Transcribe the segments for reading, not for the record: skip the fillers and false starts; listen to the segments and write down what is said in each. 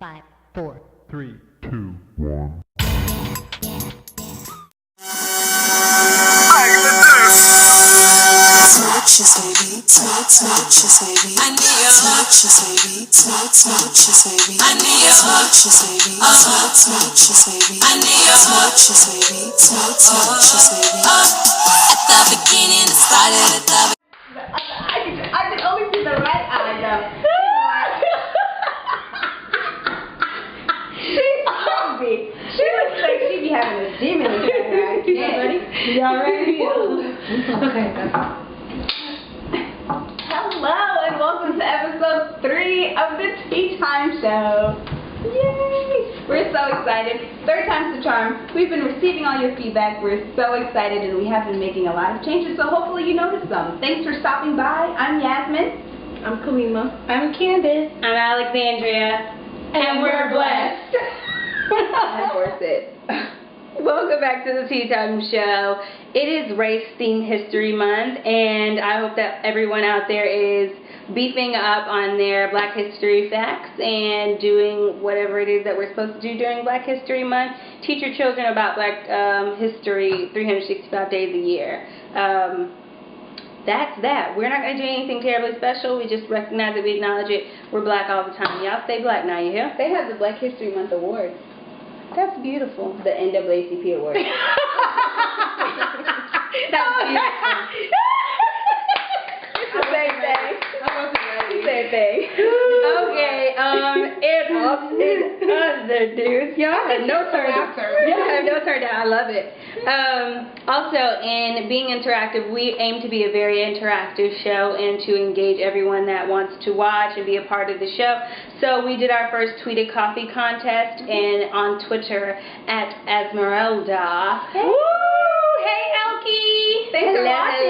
5, 4, 3, 2, 1. Smooches, baby. Smooches, baby. I need your smooches, baby. Smooches, baby. I need your smooches, baby. Smooches, baby. I need your smooches, baby. Smooches, baby. At the beginning, it started at the. I can only see the right eye though. She's crazy. She looks like she be having a demon in her eye. Yeah. Ready? Y'all ready? Okay. Hello and welcome to episode 3 of the Tea Time Show. Yay! We're so excited. Third time's the charm. We've been receiving all your feedback. We're so excited and we have been making a lot of changes, so hopefully you noticed some. Thanks for stopping by. I'm Yasmin. I'm Kalima. I'm Candace. I'm Alexandria. And we're blessed. Of course it. Welcome back to the Tea Time Show. It is Race Themed History Month, and I hope that everyone out there is beefing up on their Black History facts and doing whatever it is that we're supposed to do during Black History Month. Teach your children about Black history 365 days a year. That's that. We're not going to do anything terribly special. We just recognize it. We acknowledge it. We're Black all the time. Y'all stay Black now, you hear? They have the Black History Month Awards. That's beautiful. The NAACP Award. That's beautiful. It's the same thing. Same thing. Okay, in other news, y'all have no turn down. Y'all have no turn down. I love it. Also, in being interactive, we aim to be a very interactive show and to engage everyone that wants to watch and be a part of the show. So we did our first tweeted coffee contest and on Twitter at Esmeralda. Hey. Woo! Hey, Elkie! Thanks for watching.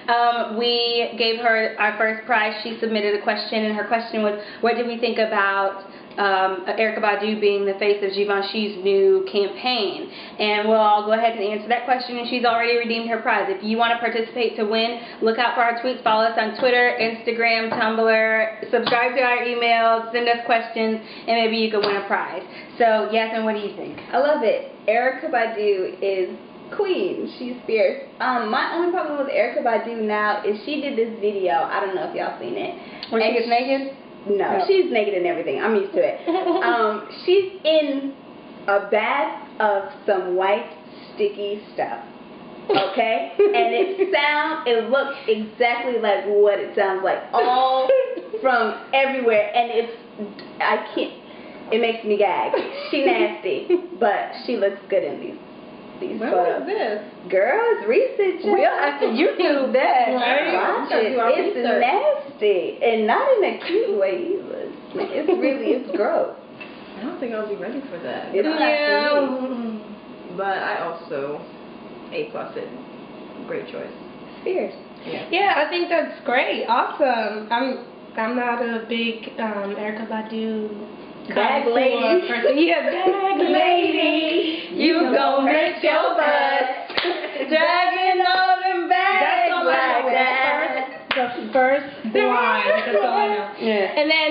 Hello. We gave her our first prize. She submitted a question, and her question was, what did we think about Erykah Badu being the face of Givenchy's new campaign? And we'll all go ahead and answer that question, and she's already redeemed her prize. If you want to participate to win, look out for our tweets. Follow us on Twitter, Instagram, Tumblr. Subscribe to our emails. Send us questions, and maybe you could win a prize. So, Yasmin, what do you think? I love it. Erykah Badu is queen. She's fierce. My only problem with Erykah Badu now is she did this video. I don't know if y'all seen it. Where she gets naked? No, she's naked and everything. I'm used to it. She's in a bath of some white sticky stuff. Okay? And it looks exactly like what it sounds like. All from everywhere. And it makes me gag. She nasty, but she looks good in these When photos. was this? Girl, it's recent. We'll have to YouTube that. Watch it. It's nasty. And not in a cute way either. It's gross. I don't think I'll be ready for that. It's not for me. But I also A+ it. Great choice. Fierce. Yeah, I think that's great. Awesome. I'm not a big Erykah Badu Bag lady. person. Yeah, bag lady. You gon' hurt your butt. Dragging all them bags like that. The first line. That's all I know. Yeah. And then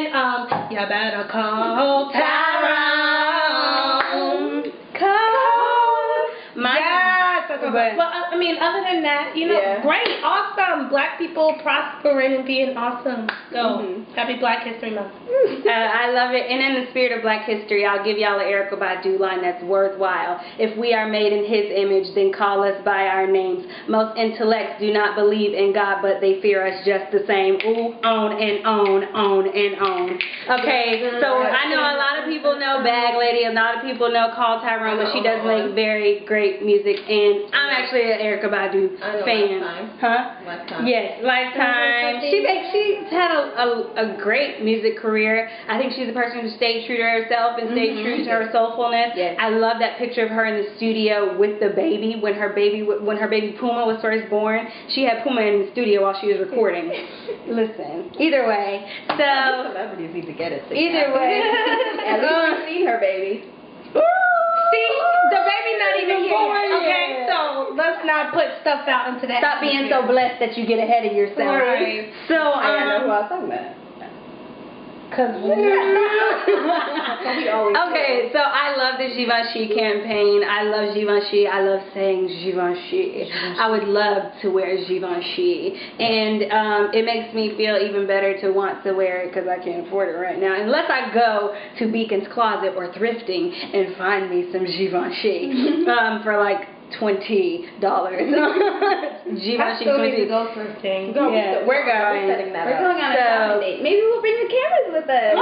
you better call Tyrone. Well, I mean, other than that, you know, great, awesome. Black people prospering and being awesome. So, happy Black History Month. I love it. And in the spirit of Black history, I'll give y'all an Erykah Badu line that's worthwhile. If we are made in His image, then call us by our names. Most intellects do not believe in God, but they fear us just the same. Ooh, on and on and on. Okay, so I know a lot of people know Bag Lady, a lot of people know Call Tyrone, but she does make very great music, and I'm actually an Erykah Badu fan. Lifetime. Huh? Lifetime. Yes, Lifetime. She's had a great music career. I think she's a person who stayed true to herself and stayed true to her soulfulness. Yes. I love that picture of her in the studio with the baby when her baby Puma was first born. She had Puma in the studio while she was recording. Listen, either way, so Celebrities need to get it together. either way, At least you've seen her, baby. see, the baby not even born. Okay, so let's not put stuff out into that. Stop being so blessed that you get ahead of yourself. Right. So I know who I was talking about. Cause okay, so I love the Givenchy campaign. I love Givenchy. I love saying Givenchy. I would love to wear Givenchy, and it makes me feel even better to want to wear it because I can't afford it right now. Unless I go to Beacon's Closet or thrifting and find me some Givenchy for like $20. Givenchy I still need to 20. go thrifting. Yeah, we're going. We're going on a shopping date. Maybe we'll bring the cameras with us.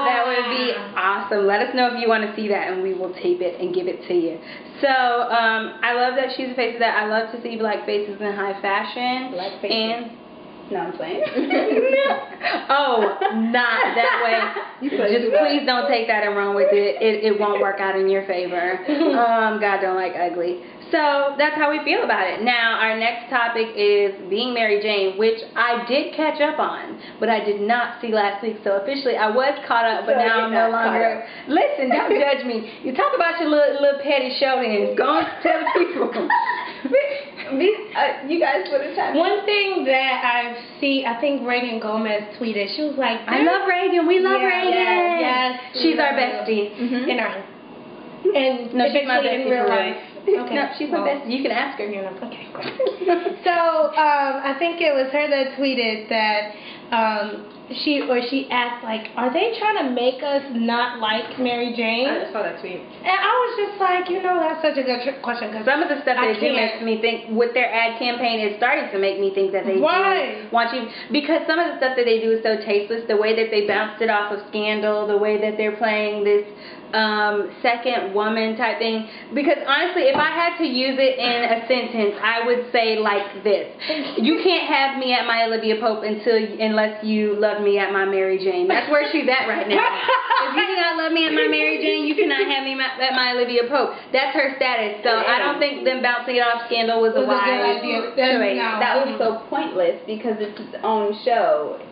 That would be awesome. Let us know if you want to see that, and we will tape it and give it to you. So, I love that she's a face of that. I love to see black faces in high fashion. Black faces. And No, I'm playing. oh, not that way. Just please don't take that and run with it. It won't work out in your favor. God don't like ugly. So that's how we feel about it. Now, our next topic is being Mary Jane, which I did catch up on, but I did not see last week. So officially, I was caught up, but now I'm no longer. Listen, don't judge me. You talk about your little petty show, then go and tell the people. You guys would have time. One thing that I see, I think Reagan Gomez tweeted. She was like, I love Reagan. We love Yeah, Reagan. yes, She's our we love bestie. in our and No, she's my eventually bestie in real for real. life. Okay. No, she's my bestie. You can ask her. Okay, great. So I think it was her that tweeted that she asked like, are they trying to make us not like Mary Jane? I just saw that tweet. And I was just like, that's such a good question because Some of the stuff they do makes me think, with their ad campaign, it's starting to make me think that they do want you, because some of the stuff that they do is so tasteless. The way that they bounced it off of Scandal, the way that they're playing this second woman type thing. Because honestly, if I had to use it in a sentence, I would say like this: you can't have me at my Olivia Pope unless you love me at my Mary Jane. That's where she's at right now. If you do not love me at my Mary Jane, you cannot have me at my Olivia Pope. That's her status. So I don't think them bouncing it off Scandal was a wise choice. That was so pointless because it's its own show.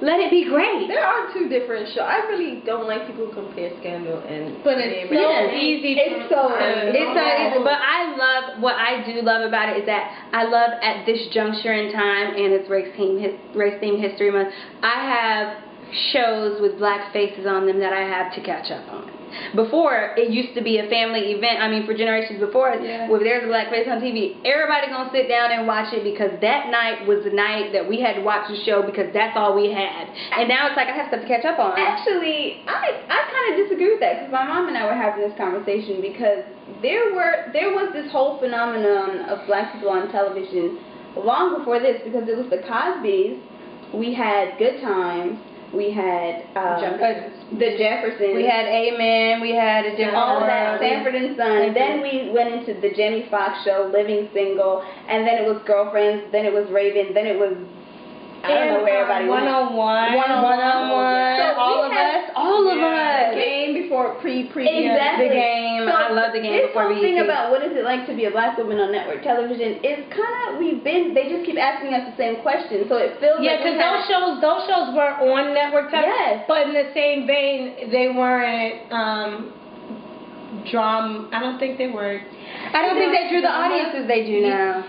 Let it be great. There are two different shows. I really don't like people who compare Scandal and. But it's so easy. It's so easy. But I love, what I do love about it is that I love at this juncture in time, and it's Race Theme History Month, I have shows with black faces on them that I have to catch up on. Before, it used to be a family event. I mean, for generations before us, if there's a black face on TV, everybody gonna sit down and watch it because that night was the night that we had to watch the show because that's all we had. And now it's like I have stuff to catch up on. Actually, I kind of disagree with that because my mom and I were having this conversation because there was this whole phenomenon of black people on television long before this, because it was the Cosbys, we had Good Times, we had the Jeffersons, we had Amen, we had a different all that, Sanford and Son. Then we went into the Jamie Foxx show, Living Single, and then it was Girlfriends, then it was Raven, then it was I don't know where everybody went. 101. So all of us. The Game before pre exactly. The Game. So I love The Game before this whole thing about what is it like to be a black woman on network television is kind of they just keep asking us the same question, so it feels like because those shows were on network television. Yes. But in the same vein, they weren't drama. I don't think they were. I don't think they drew the audiences they do now.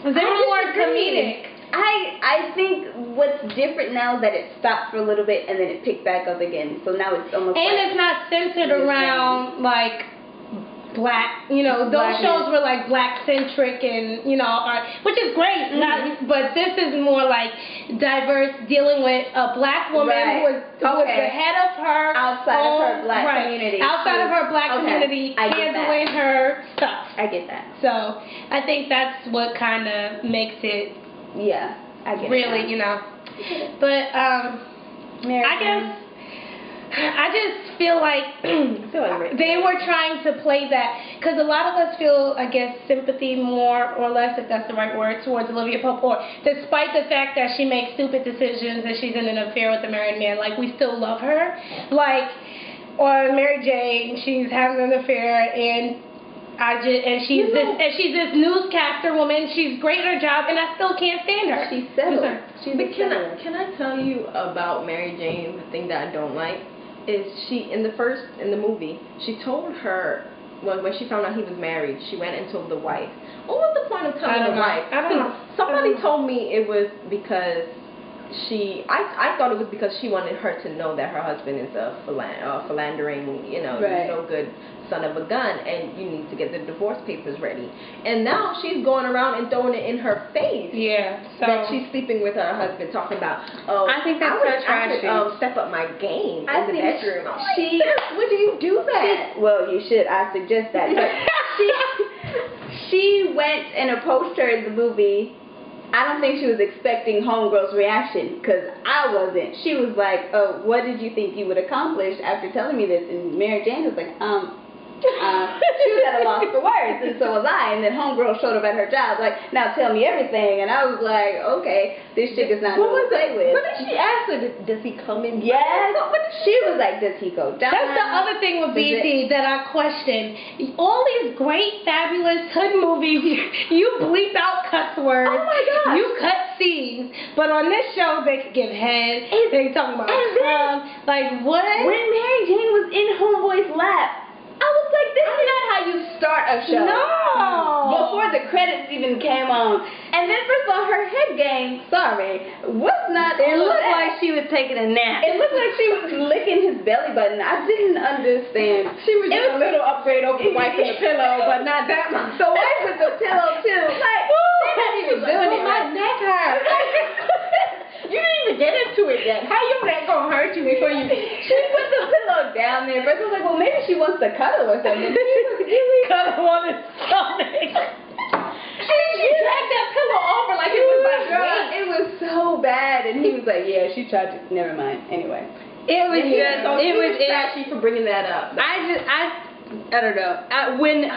They were more comedic. I think what's different now is that it stopped for a little bit and then it picked back up again. So now it's almost it's not centered around like black, those shows were like black centric and which is great. But this is more like diverse, dealing with a black woman who was the head of her outside of her black community. Outside of her black community, handling her stuff. I get that. So I think that's what kind of makes it. Yeah, I get really, But I just feel like they were trying to play that because a lot of us feel, I guess, sympathy more or less, if that's the right word, towards Olivia Pope. Or despite the fact that she makes stupid decisions and she's in an affair with a married man, like we still love her. Like, or Mary Jane, she's having an affair and. She's this newscaster woman. She's great at her job, and I still can't stand her. She's settled. Can I tell you about Mary Jane? The thing that I don't like is she in the movie she told her when she found out he was married, she went and told the wife. What was the point of telling the wife? I don't know. Somebody told me it was because I thought it was because she wanted her to know that her husband is a philandering, no good son of a gun, and you need to get the divorce papers ready. And now she's going around and throwing it in her face. Yeah. So that she's sleeping with her husband, talking about, oh, I think that's so trashy. I should step up my game in the bedroom. Would you do that? Well, you should. I suggest that. But she went and approached her in the movie. I don't think she was expecting Homegirl's reaction, because I wasn't. She was like, oh, what did you think you would accomplish after telling me this? And Mary Jane was like, she was at a loss for words, and so was I. And then Homegirl showed up at her job, like, now tell me everything. And I was like, okay, this chick is not going to play with. What did she ask her? Does he come in? Yes. She was like, does he go down? That's the other thing with BT that I question. All these great, fabulous hood movies, you bleep out cuss words. Oh my gosh. You cut scenes. But on this show, they could give head. They talking about like what? When Mary Jane was in Homeboy's lap, I was like, this is not how you start a show. No. Before the credits even came on. And then first of all, her head game, was not. It looked like she was taking a nap. It looked like she was licking his belly button. I didn't understand. She was just a little upgrade over the wife and the pillow, but not that much. The wife with the pillow too. Like, they're not even doing it. My neck hurt. You didn't even get into it yet. How your neck gonna hurt you before you? She put the pillow down there. First I was like, well, maybe she wants to cuddle or something. Cuddle on his stomach. She dragged that pillow over like it was like weight. It was so bad, and he was like, yeah, she tried to. Never mind. Anyway, it was it was trashy for bringing that up. I don't know. When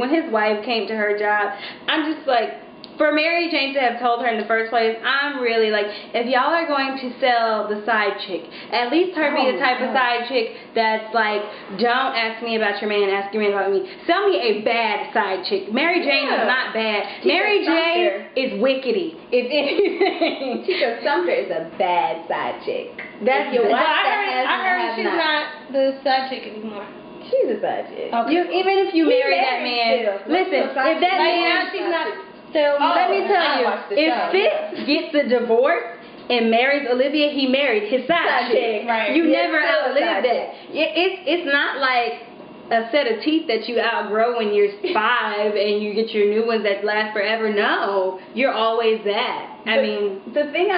his wife came to her job, I'm just like, for Mary Jane to have told her in the first place, I'm really like, if y'all are going to sell the side chick, at least her be the type of side chick that's like, don't ask me about your man, ask your man about me. Sell me a bad side chick. Mary Jane is not bad. Mary Jane is wickedy, if anything. Tika Sumter is a bad side chick. That's your wife I heard she's not the side chick anymore. She's a side chick. Okay. Even if you marry that man, listen, if that man, she's not. let me tell you, if Fitz gets a divorce and marries Olivia, he married his side chick. Right. You never outlived that. It's not like a set of teeth that you outgrow when you're 5 and you get your new ones that last forever. No, you're always that. I mean, the thing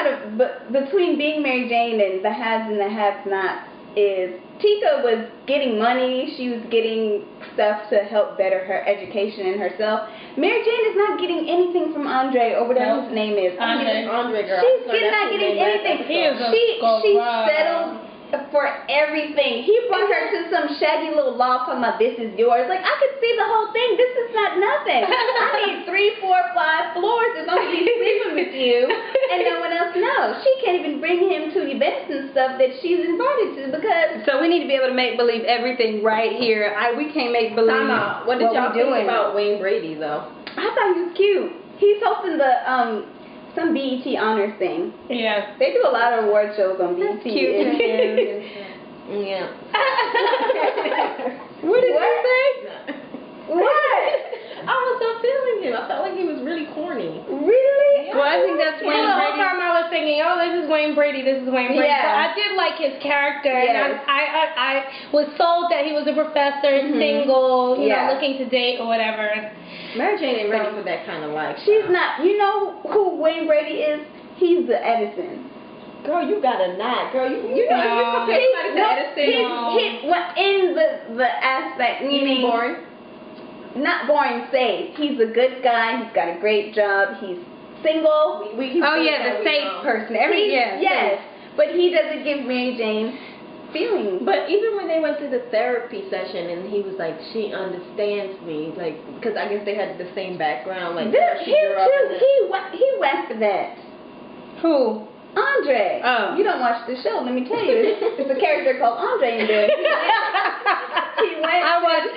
between being Mary Jane and the haves and the have-nots is Tika was getting money, she was getting stuff to help better her education and herself. Mary Jane is not getting anything from Andre or whatever his name is. Andre girl. She's not getting anything. She settled for everything. He brought her to some shaggy little loft talking about this is yours. Like, I could see the whole thing. This is not nothing. I need 3, 4, 5 floors if I'm going to be sleeping with you and no one else knows. She can't even bring him to events and stuff that she's invited to because... So we need to be able to make believe everything right here. We can't make believe What did y'all think about Wayne Brady, though? I thought he was cute. He's hosting the... some BET honors thing. Yeah. They do a lot of award shows on BET. Cute. Yeah. What did you say? What? I was not feeling him. I felt like he was really corny. Really? Yeah. Well, I think that's The Wayne whole Brady. time I was thinking, oh, this is Wayne Brady, this is Wayne Brady. Yeah. But I did like his character, Yes. and I was sold that he was a professor, single, you know, looking to date or whatever. Mary Jane ain't ready for that kind of life. She's not. You know who Wayne Brady is? He's the Edison. Girl, you got a knack. Girl, you compare somebody to Edison. In the aspect, meaning boring. Not boring, safe. He's a good guy. He's got a great job. He's single. The safe person. Yes, but he doesn't give Mary Jane feelings. But even when they went to the therapy session and he was like, she understands me, like, because I guess they had the same background, like, He went for that. Who? Andre. Oh. You don't watch the show, let me tell you. It's a character called Andre in there. I watched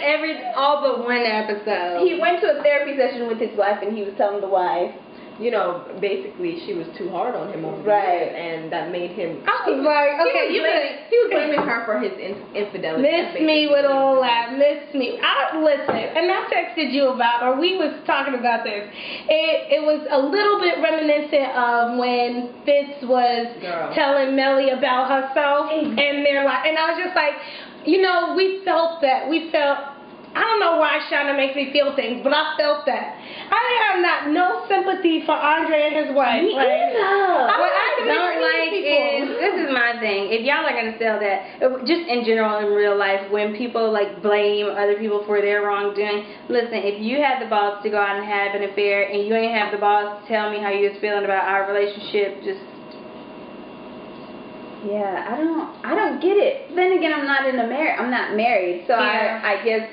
all but one episode. He went to a therapy session with his wife and he was telling the wife, you know, basically she was too hard on him over the years, and that made him. I was like, okay, he was blaming her for his infidelity. Miss me with all that. Miss me. Listen, and I texted you about, or we was talking about this. It was a little bit reminiscent of when Fitz was telling Melly about herself, and they're like, and I was just like, you know, we felt that. I don't know why Shauna makes me feel things, but I felt that. I have no sympathy for Andre and his wife. Me either. What I don't like is, this is my thing, if y'all are going to sell that, just in general in real life, when people like blame other people for their wrongdoing, listen, if you had the balls to go out and have an affair and you ain't have the balls to tell me how you was feeling about our relationship, just... Yeah, I don't get it. Then again, I'm not married, so I guess,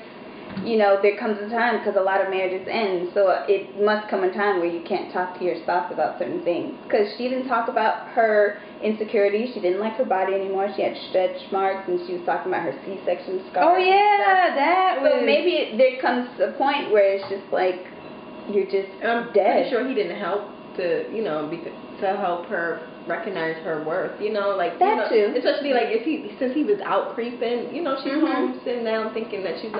you know, there comes a time, because a lot of marriages end, so it must come a time where you can't talk to your spouse about certain things. Because she didn't talk about her insecurities, she didn't like her body anymore, she had stretch marks, and she was talking about her C-section scars. Oh yeah, that was... So maybe there comes a point where it's just like, you're just I'm dead. pretty sure he didn't help to, you know, to help her recognize her worth, you know, like that too. Especially like since he was out creeping, you know, she's home sitting down thinking that she's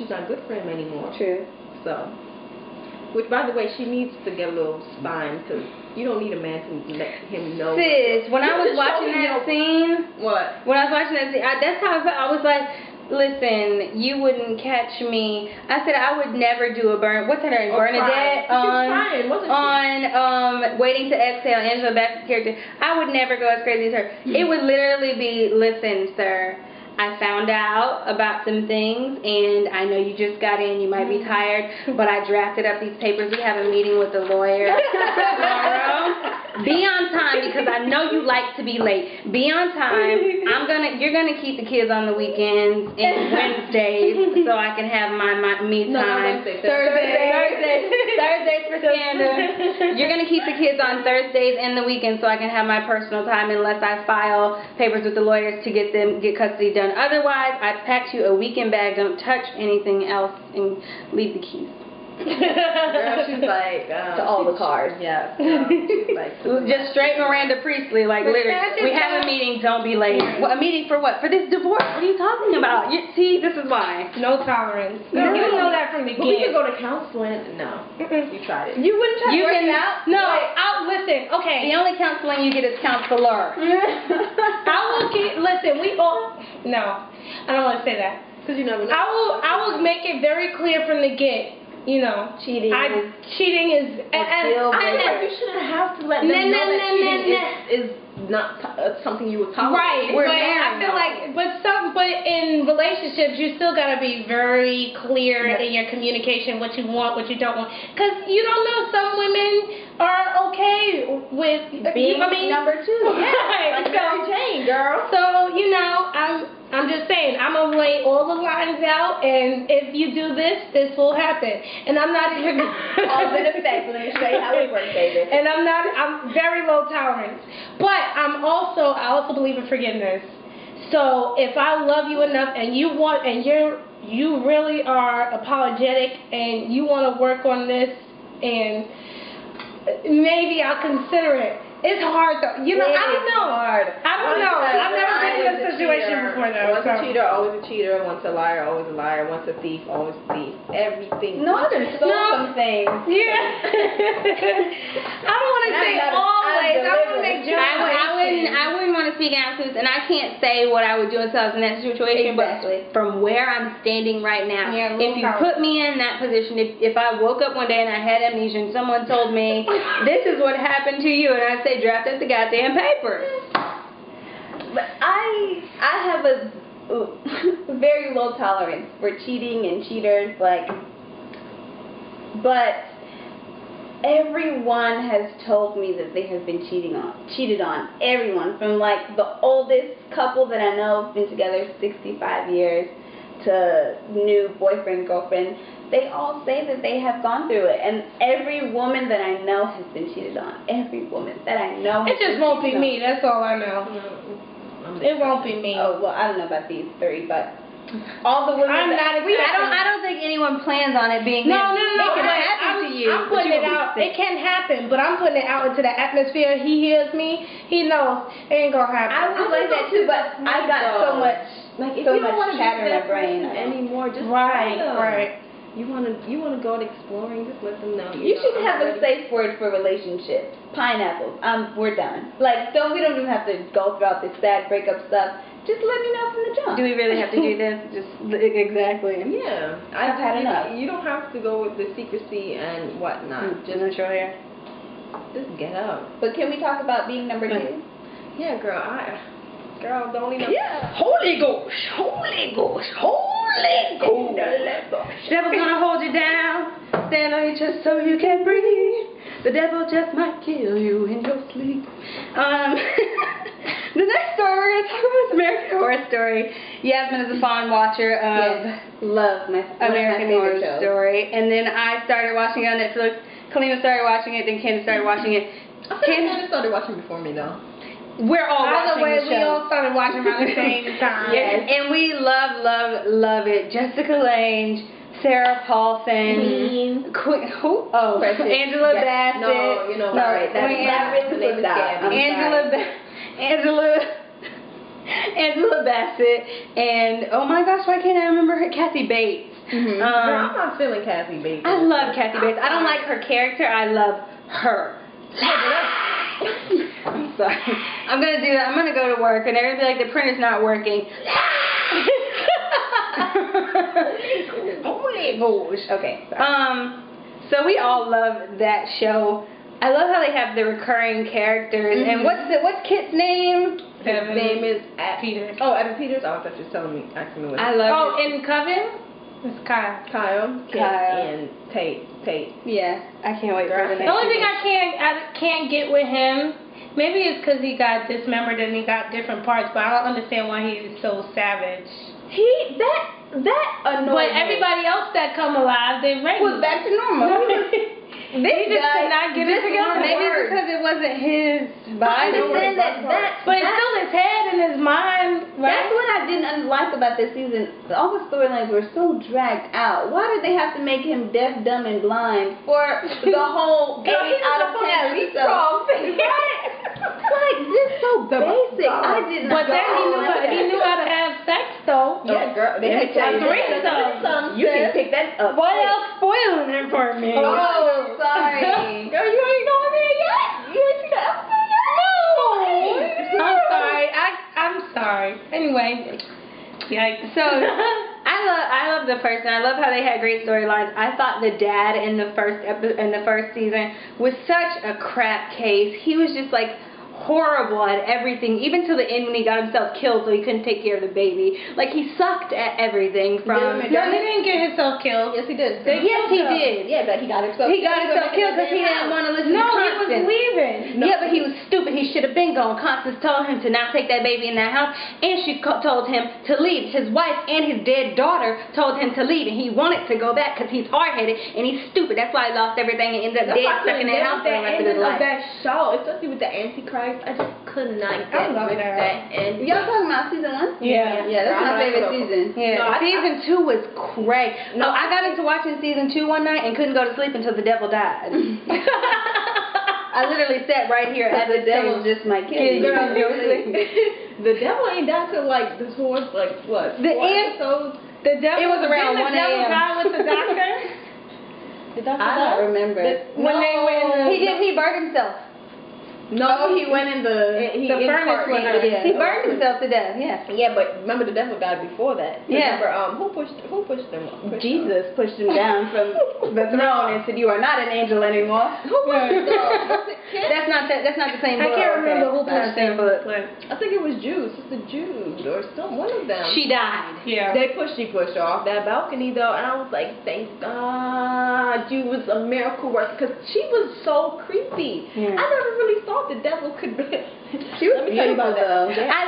not good for him anymore. True. So, which by the way, she needs to get a little spine, because you don't need a man to let him know. Sis, when I was watching that scene, what? When I was watching that scene, that's how I felt. I was like, listen, you wouldn't catch me. I said I would never do a what's her name? Bernadette on Waiting to Exhale, Angela Bassett's character. I would never go as crazy as her. It would literally be, listen, sir, I found out about some things, and I know you just got in, you might be tired, but I drafted up these papers. We have a meeting with the lawyer tomorrow. Be on time, because I know you like to be late. Be on time. You're gonna keep the kids on the weekends and Wednesdays, so I can have my me time. Thursdays for Scandal. You're gonna keep the kids on Thursdays and the weekends, so I can have my personal time, unless I file papers with the lawyers to get custody done. Otherwise, I packed you a weekend bag. Don't touch anything else, and leave the keys. Girl, she's like to all the cars. Yeah. She's like just straight Miranda Priestley, like literally. We have a meeting. Don't be late. Well, a meeting for what? For this divorce? What are you talking about? See, this is why. No tolerance. You know that from the beginning. We could go to counseling. No, you tried it. You wouldn't try to work it out? No, I'll listen. Okay. The only counseling you get is counselor. I will keep. Listen, we all. No, I don't want to say that. Because you never know. I will make it very clear from the get. You know, cheating is and you shouldn't have to let them know that cheating is not something you would tolerate. Right, but I feel like, but in relationships, you still gotta be very clear in your communication, what you want, what you don't want, because you don't know, some women are okay with being number two. Right, like Mary Jane, girl. So you know, I'm just saying, I'm going to lay all the lines out, and if you do this, this will happen. And I'm not even all in effect. Let me show you how it works, baby. And I'm very low tolerance. But I also believe in forgiveness. So if I love you enough and you really are apologetic and you want to work on this, and maybe I'll consider it. It's hard though. You know, I don't know. Hard. I don't know. I've never been in a situation before though. Once a cheater, always a cheater. Once a liar, always a liar. Once a thief, always a thief. Everything. No, there's some things. Yeah. I don't want to say always. I want to make generalizations. I wouldn't want to speak absolutes, and I can't say what I would do if I was in that situation. Exactly. But from where I'm standing right now, if you put me in that position, if I woke up one day and I had amnesia and someone told me this is what happened to you, and I say draft up the goddamn papers. But I have a very low tolerance for cheating and cheaters, but everyone has told me that they have been cheated on. Everyone, from like the oldest couple that I know have been together 65 years to new boyfriend, girlfriend. They all say that they have gone through it, and every woman that I know has been cheated on. Every woman that I know. It just won't be me. That's all I know. It won't be me. Oh well, I don't know about these three, but all the women. I'm not I don't think anyone plans on it being. No. It can happen to you. I'm putting it out. It can happen, but I'm putting it out into the atmosphere. He hears me. He knows it ain't gonna happen. I would like that too, but I got so much. Like, if so you don't much want to chatter in be my brain anymore, just right. You wanna go out exploring, just let them know. You should have a safe word for relationships. Pineapples. We're done. Like, we don't even have to go throughout this sad breakup stuff. Just let me know from the jump. Do we really have to do this? Exactly. Yeah. I've had enough. You don't have to go with the secrecy and whatnot. Just get out. But can we talk about being number 2? Yeah, girl. Girl, the only number. Yeah. Holy Ghost. Devil's gonna hold you down, stand on your chest so you can breathe. The devil just might kill you in your sleep. The next story we're gonna talk about is American Horror Story. Yasmin is a fond watcher of love my American Horror show. Story, and then I started watching it on Netflix. Kalina started watching it, then Candace started watching it. Candace started watching before me though. We're all Either watching way, the show. we all started watching around the same time. Yes, and we love it. Jessica Lange, Sarah Paulson, Queen, who? Oh, Angela Bassett. No, you know, right. That really slipped out. Angela Bassett, and oh my gosh, why can't I remember her? Kathy Bates. Girl, I'm not feeling Kathy Bates. I love Kathy Bates. I don't like her character. I love her. I'm sorry. I'm gonna do that. I'm gonna go to work, and they're gonna be like, the printer's not working. Holy gosh. Okay. So we all love that show. I love how they have the recurring characters. And what's Kit's name? His name is Peters. Oh, Evan Peters. Oh, I thought you were asking me what. I love. Oh, in Coven. It's Kyle. Kit, and Tate. Yeah, I can't wait for the next. The only thing I can't get with him, maybe it's because he got dismembered and he got different parts, but I don't understand why he's so savage. That annoyed But me. everybody else that come alive, they regular. was back to normal. He just could not get it together. Maybe it's because it wasn't his body. But it's still his head and his mind, right? That's what I didn't like about this season. All the storylines were so dragged out. Why did they have to make him deaf, dumb, and blind for the whole getting out of town? Like, this is so basic. I didn't. But then he knew how to have sex, though. Yeah, girl. They had threesome. You can pick that up. What else spoiling it for me? Oh, sorry. Girl, you ain't going there yet. You ain't seen the episode yet. No. I'm sorry. I'm sorry. Anyway. Yikes. So I love the first, and I love how they had great storylines. I thought the dad in the first season was such a crap case. He was just like horrible at everything, even till the end when he got himself killed so he couldn't take care of the baby. Like, he sucked at everything from... No, he didn't get himself killed. Yes, he did. Yes, he did. Yeah, but he got himself killed because he didn't want to listen to Constance. He was leaving. No. Yeah, but he was stupid. He should have been gone. Constance told him to not take that baby in that house, and she told him to leave. His wife and his dead daughter told him to leave, and he wanted to go back because he's hard-headed and he's stupid. That's why he lost everything and ended up dead, stuck in that house for the rest of his life. That show, especially with the Antichrist, I just could not get with that. And y'all talking about season 1? Yeah. Yeah, that's my favorite season. Yeah. No, season 2 was great. No, I got into watching season 2 one night and couldn't go to sleep until the devil died. I literally sat right here at the devil just might kill you. The devil ain't died till like the towards like what? The end. The devil. It was around 1 a.m. The devil died with the doctor. I don't remember. When they went He burned himself. No, he went in the furnace with her. Yeah. He burned himself to death. Yeah. Yeah, but remember the devil died before that. Yeah. Remember, who pushed him? Jesus pushed him down from the throne and said, "You are not an angel anymore." Who pushed him? Was it Kit? That's not the same book. I can't remember who That's pushed the same him. book. I think it was Sister Jude, or one of them. She died. Yeah. She pushed her off that balcony though, and I was like, thank God you was a miracle worker, because she was so creepy. Yeah. I never really thought the devil could. She was beautiful though. I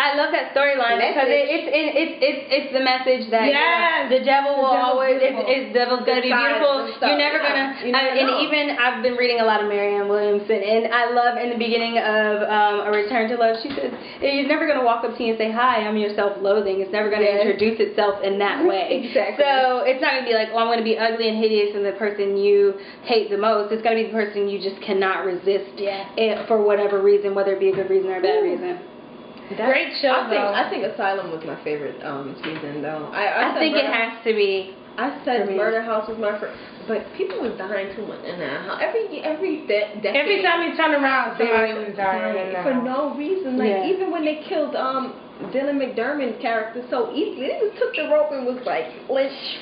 I love that storyline because it's the message that the devil will always the devil's gonna be beautiful. You're never gonna. And even I've been reading a lot of Marianne Williamson, and I love in the beginning of A Return to Love, she says it's never gonna walk up to you and say, "Hi, I'm your self-loathing." It's never gonna introduce itself in that way. Exactly. So it's not gonna be like, "Oh, I'm gonna be ugly and hideous," and the person you hate the most. It's gonna be the person you just cannot resist for whatever reason, whether it be a good reason or a bad reason. Great show, I think Asylum was my favorite season, though. I think it has to be. I said Murder House was my favorite, but people was dying too much in that house. Every decade. Every time you turn around, somebody was dying for no reason. Like even when they killed Dylan McDermott's character so easily, they just took the rope and was like lynch.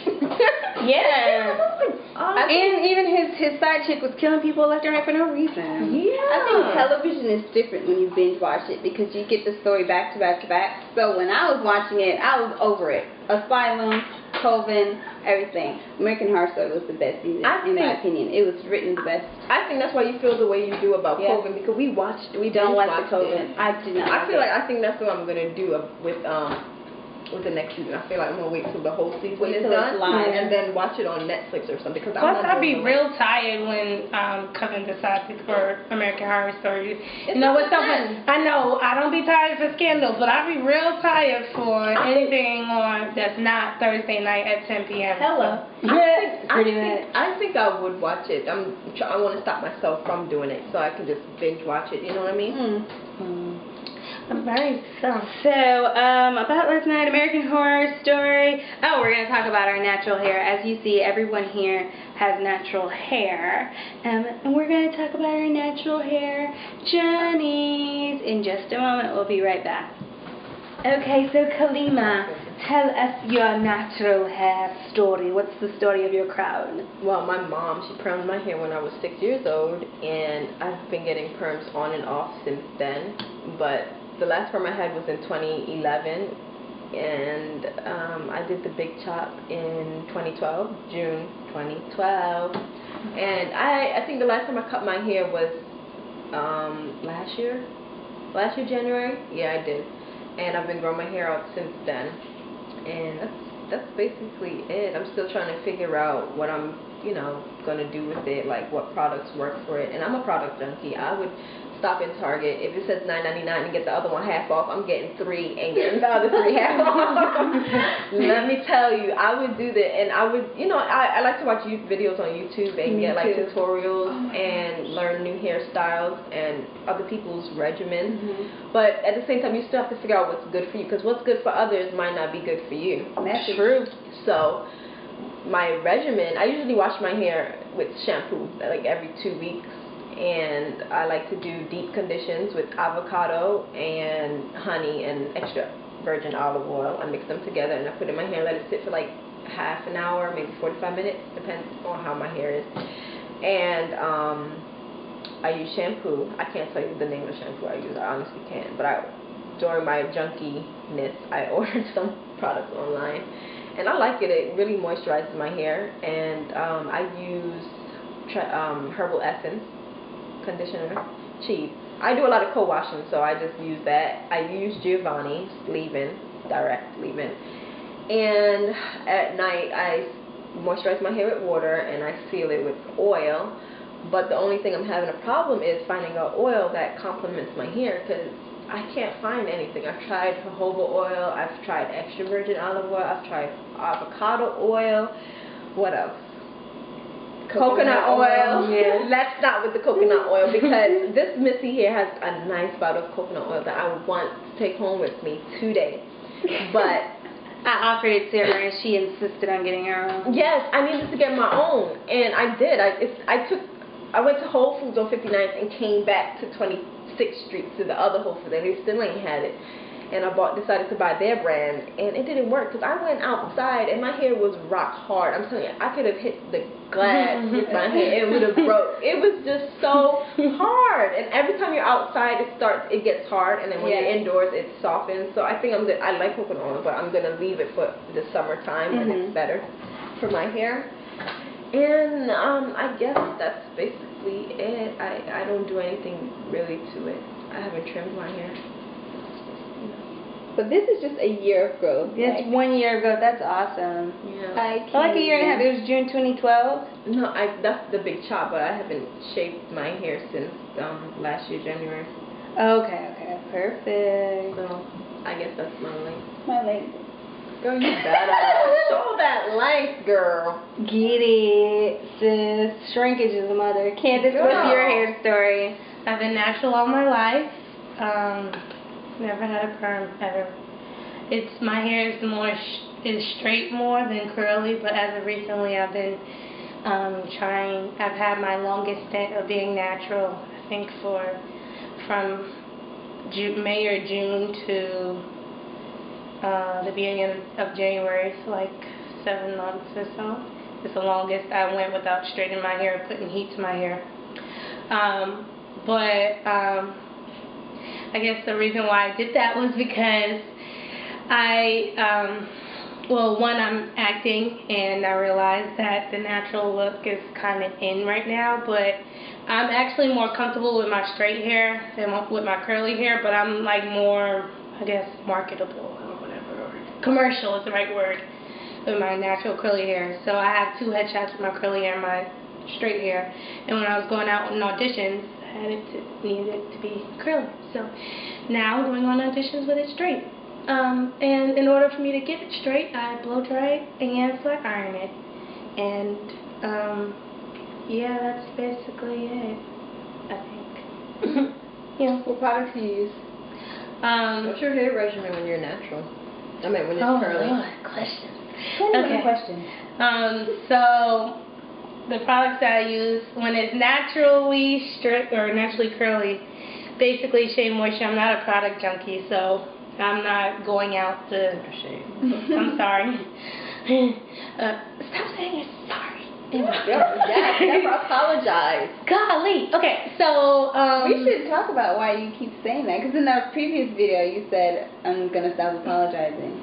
And even his side chick was killing people left and right for no reason. I think television is different when you binge watch it because you get the story back to back to back. So when I was watching it, I was over it. Asylum, Coven, everything. American Horror Story was the best season, in my opinion. It was written the best. I think that's why you feel the way you do about Coven, because we don't watch the Coven. I do not. I think that's what I'm gonna do with the next season. I feel like I'm gonna wait till the whole season is done and then watch it on Netflix or something. Plus, I'll be real tired when Coven decides for American Horror Story. You know what's so funny? I know I don't be tired for Scandal, but I'll be real tired for anything on that's not Thursday night at 10 p.m. Hello. I think I would watch it. I want to stop myself from doing it so I can just binge watch it. You know what I mean? Very so. About last night, American Horror Story. Oh, we're going to talk about our natural hair. As you see, everyone here has natural hair. And we're going to talk about our natural hair journeys in just a moment. We'll be right back. Okay, so Kalima, tell us your natural hair story. What's the story of your crown? Well, my mom, she permed my hair when I was 6 years old, and I've been getting perms on and off since then. But the last perm I had was in 2011, and I did the big chop in 2012, June 2012. And I think the last time I cut my hair was last year January. Yeah, I did. And I've been growing my hair out since then. And that's basically it. I'm still trying to figure out what I'm, going to do with it, like what products work for it. And I'm a product junkie. I would stop in Target. If it says $9.99 and get the other one half off, I'm getting 3 and getting the other 3 half off. Let me tell you, I would do that. And I would, I like to watch videos on YouTube and get like tutorials and learn new hairstyles and other people's regimens. But at the same time, you still have to figure out what's good for you, because what's good for others might not be good for you. That's true. So my regimen, I usually wash my hair with shampoo like every 2 weeks. And I like to do deep conditions with avocado and honey and extra virgin olive oil. I mix them together and I put it in my hair, let it sit for like half an hour, maybe 45 minutes, depends on how my hair is. And I use shampoo. I can't tell you the name of the shampoo I use, I honestly can't. But during my junkiness, I ordered some products online. And I like it. It really moisturizes my hair. And I use Herbal Essence conditioner, cheap. I do a lot of co-washing, so I just use that. I use Givenchy leave-in, direct leave-in. And at night I moisturize my hair with water and I seal it with oil. But the only thing I'm having a problem is finding an oil that complements my hair, because I can't find anything. I've tried jojoba oil, I've tried extra virgin olive oil, I've tried avocado oil. What else? Coconut oil. Yeah. Let's start with the coconut oil, because this Missy here has a nice bottle of coconut oil that I would want to take home with me today. But I offered it to her and she insisted on getting her own. Yes, I needed to get my own, and I did. I went to Whole Foods on 59th and came back to 26th Street to the other Whole Foods, and they still ain't had it. And I decided to buy their brand, and it didn't work because I went outside and my hair was rock hard. I'm telling you, I could have hit the glass with my hair, it would have broke. It was just so hard, and every time you're outside, it gets hard, and then when you're indoors, it softens. So I think I like coconut oil, but I'm gonna leave it for the summertime when it's better for my hair. And I guess that's basically it. I don't do anything really to it. I haven't trimmed my hair. But this is just a year of growth. It's 1 year ago. That's awesome. Yeah. Like a year and a half. It was June 2012. No, that's the big chop, but I haven't shaved my hair since last year, January. Okay. Perfect. So I guess that's my length. My length. Girl, you better show that length, girl. Get it, sis. Shrinkage is a mother. Candace, what's your hair story? I've been natural all my life. Never had a perm ever. My hair is straight more than curly, but as of recently, I've been trying. I've had my longest stint of being natural. I think from May or June to the beginning of January, so like 7 months or so. It's the longest I went without straightening my hair, putting heat to my hair. I guess the reason why I did that was because one, I'm acting, and I realized that the natural look is kind of in right now, but I'm actually more comfortable with my straight hair than with my curly hair, but I'm like more, I guess, marketable or whatever, or commercial is the right word, with my natural curly hair. So I have 2 headshots with my curly hair and my straight hair, and when I was going out on auditions, I needed it to be curly. So now I'm going on auditions with it straight. And in order for me to get it straight, I blow dry it and flat iron it. And yeah, that's basically it, I think. Yeah. What products do you use? What's your hair regimen when you're natural? I mean, when it's curly. Oh, Lord, questions. Okay. Question. So the products that I use when it's naturally straight or naturally curly, basically Shea Moisture. I'm not a product junkie, so I'm not going out to shave. I'm sorry. Stop saying you're sorry. Never apologize. Golly. Okay, so we should talk about why you keep saying that, because in the previous video you said, I'm going to stop apologizing.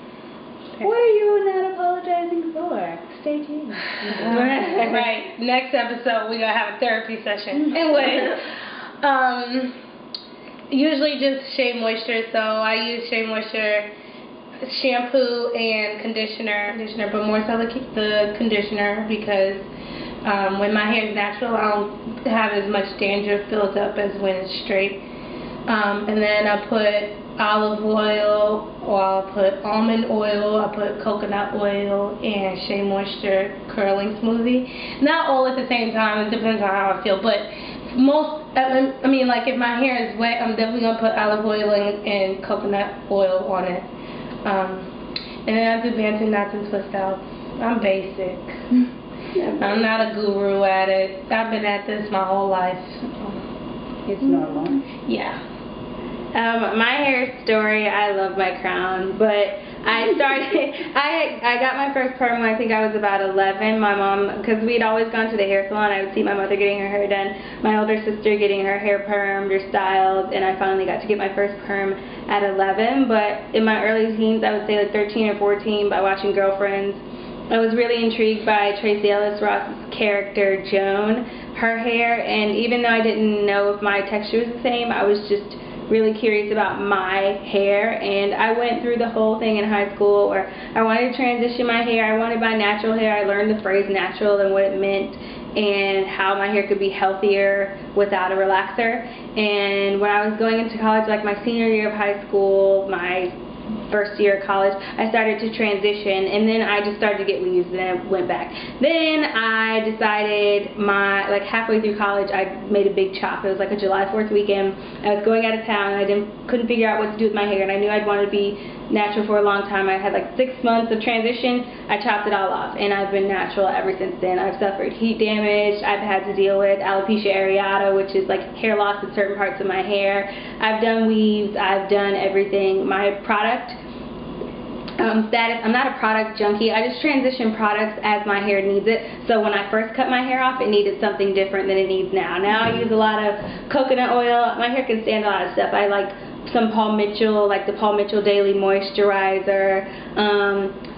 Okay. What are you not apologizing for? Stay tuned. Right. Next episode we're going to have a therapy session. Anyway, usually just Shea Moisture, so I use Shea Moisture shampoo and conditioner, but more so the conditioner, because when my hair is natural, I don't have as much dandruff built up as when it's straight. And then I put olive oil, or I'll put almond oil, I put coconut oil, and Shea Moisture curling smoothie. Not all at the same time, it depends on how I feel, but I mean, like if my hair is wet, I'm definitely going to put olive oil and coconut oil on it. And then I do bantu knots and twist outs. I'm basic. I'm not a guru at it. I've been at this my whole life. It's normal. Yeah. My hair story, I love my crown, but I got my first perm when I think I was about 11. My mom, because we'd always gone to the hair salon, I would see my mother getting her hair done, my older sister getting her hair permed or styled, and I finally got to get my first perm at 11. But in my early teens, I would say like 13 or 14, by watching Girlfriends, I was really intrigued by Tracee Ellis Ross's character, Joan, her hair, and even though I didn't know if my texture was the same, I was just really curious about my hair, and I went through the whole thing in high school where I wanted to transition my hair. I wanted my natural hair. I learned the phrase natural and what it meant and how my hair could be healthier without a relaxer. And when I was going into college, like my senior year of high school, my first year of college, I started to transition, and then I just started to get weaves, and then I went back. Then I decided like halfway through college, I made a big chop. It was like a July 4th weekend. I was going out of town, and I couldn't figure out what to do with my hair, and I knew I'd want to be natural for a long time. I had like 6 months of transition. I chopped it all off, and I've been natural ever since then. I've suffered heat damage. I've had to deal with alopecia areata, which is like hair loss in certain parts of my hair. I've done weaves. I've done everything. My product status, I'm not a product junkie. I just transition products as my hair needs it. So when I first cut my hair off, it needed something different than it needs now. Now I use a lot of coconut oil. My hair can stand a lot of stuff. I like some Paul Mitchell, like the Paul Mitchell Daily Moisturizer.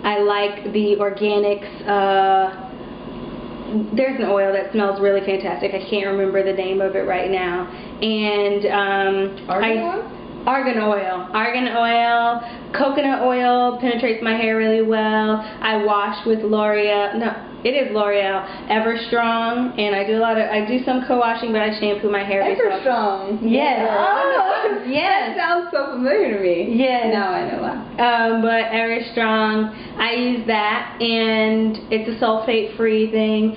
I like the organics. There's an oil that smells really fantastic. I can't remember the name of it right now. And Argan oil? Argan oil. coconut oil penetrates my hair really well. I wash with L'Oreal. No, it is L'Oreal Ever Strong, and I do some co-washing, but I shampoo my hair. Ever Strong. Yes. Oh, yes. That sounds so familiar to me. Yes. Now I know why. But Ever Strong, I use that, and it's a sulfate-free thing.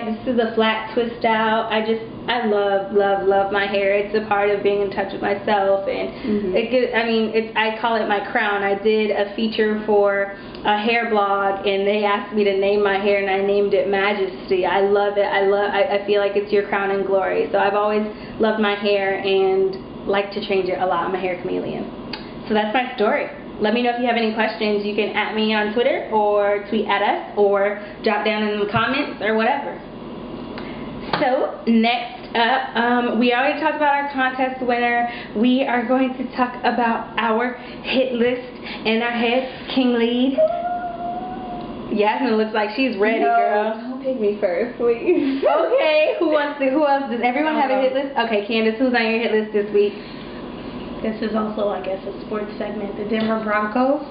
This is a flat twist out. I love my hair. It's a part of being in touch with myself, and I call it my crown. I did a feature for a hair blog, and they asked me to name my hair, and I named it Majesty. I love it. I feel like it's your crown and glory. So I've always loved my hair and like to change it a lot. I'm a hair chameleon. So that's my story. Let me know if you have any questions. You can @ me on Twitter or tweet at us or drop down in the comments or whatever. So next up, we already talked about our contest winner. We are going to talk about our hit list and our head king lead. Yasmin looks like she's ready, girl. Don't pick me first, please. Okay, who else? Does everyone have a hit list? Okay, Candace, who's on your hit list this week? This is also, I guess, a sports segment. The Denver Broncos.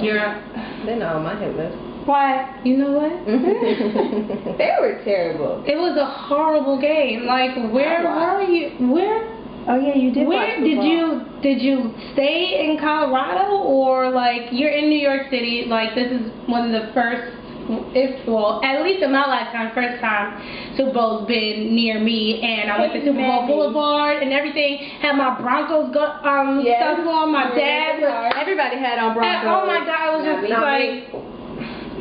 They're not on my hit list. Why? You know what? They were terrible. It was a horrible game. Like, where were you? Where? Oh yeah, you did. Where did you stay in Colorado, or like you're in New York City? Like, this is one of the first, at least in my lifetime, first time Super Bowl's been near me, and I went to Super Bowl Boulevard and everything. Had my Broncos stuff on. My dad was. Everybody had on Broncos. Oh my God, I was just like.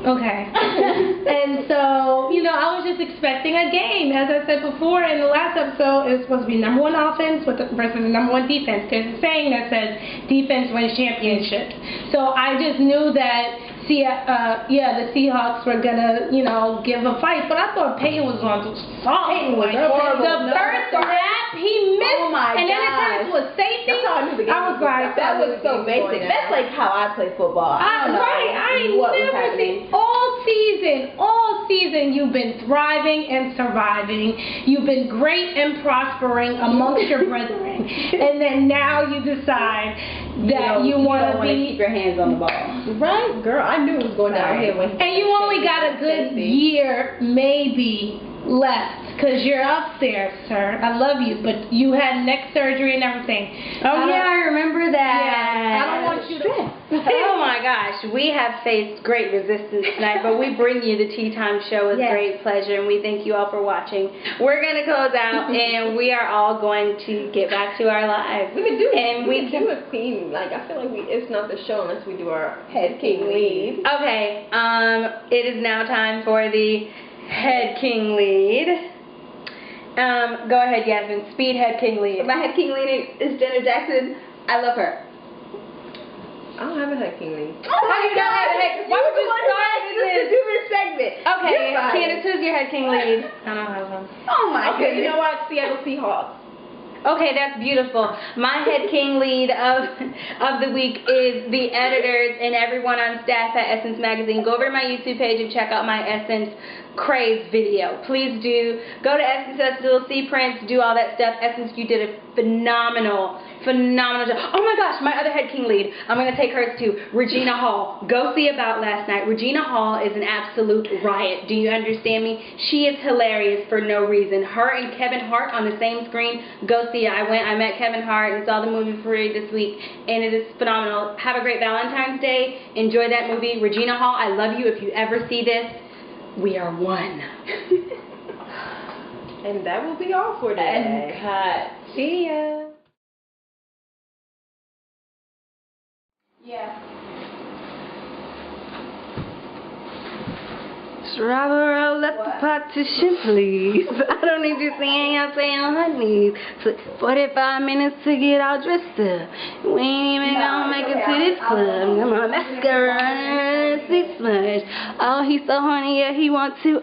Okay. And so, I was just expecting a game. As I said before in the last episode, it was supposed to be #1 offense versus #1 defense. There's a saying that says defense wins championships. So I just knew that the Seahawks were gonna, give a fight. But I thought Peyton was going to soft. Peyton was horrible. The first snap, he missed. Oh my and then it turned into a safety. That's how I knew the game I was like, that was so basic. That's like how I play football. I don't know I what was never happening. seen all season you've been thriving and surviving. You've been great and prospering amongst your brethren. And then now you decide that you want to keep your hands on the ball. Right, girl. I knew it was going down here when. And you only got a good year, maybe, left. Because you're up there, sir. I love you. But you had neck surgery and everything. Oh, yeah, I remember that. Yeah, I don't want you to. Oh, my gosh. We have faced great resistance tonight, but we bring you the Tea Time Show with great pleasure, and we thank you all for watching. We're going to close out, and we are all going to get back to our lives. We could do a queen. Like, I feel like it's not the show unless we do our head king lead. Okay. It is now time for the head king lead. Go ahead, Yasmin. Speed head king lead. My head king lead is Jenna Jackson. I love her. I don't have a head king lead. Oh my God! Why would you start this to do this segment? Okay, Candace, who's your head king lead? I don't have one. Oh my goodness. Okay, you know what? Seattle Seahawks. Okay, that's beautiful. My head king lead of the week is the editors and everyone on staff at Essence Magazine. Go over to my YouTube page and check out my Essence Craze video. Please do. Go to Essence Festival, see prints, do all that stuff. Essence, you did a phenomenal job. Oh my gosh, my other head king lead. I'm going to take hers too. Regina Hall. Go see About last night. Regina Hall is an absolute riot. Do you understand me? She is hilarious for no reason. Her and Kevin Hart on the same screen. Go see it. I met Kevin Hart and saw the movie for free this week, and it is phenomenal. Have a great Valentine's Day. Enjoy that movie. Regina Hall, I love you. If you ever see this, we are one. And that will be all for today. And cut. See ya. Yeah. Driver, roll up the partition, please. I don't need you seeing y'all stay on her knees. Took 45 minutes to get all dressed up. We ain't even gonna make it to this club. Got my mascara and see smudge. Oh, he's so horny, yeah, he want to.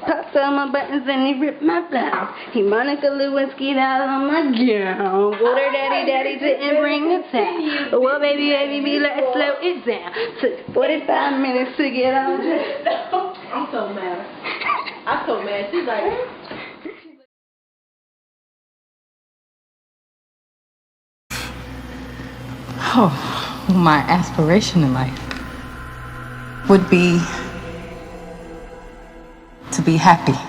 Pops all my buttons and he ripped my blouse. He Monica Lewinsky out on my gown. Water daddy didn't bring the towel. Well, baby, let's slow it down. Took 45 minutes to get all dressed up. I'm so mad. I'm so mad. She's like... Oh, my aspiration in life would be to be happy.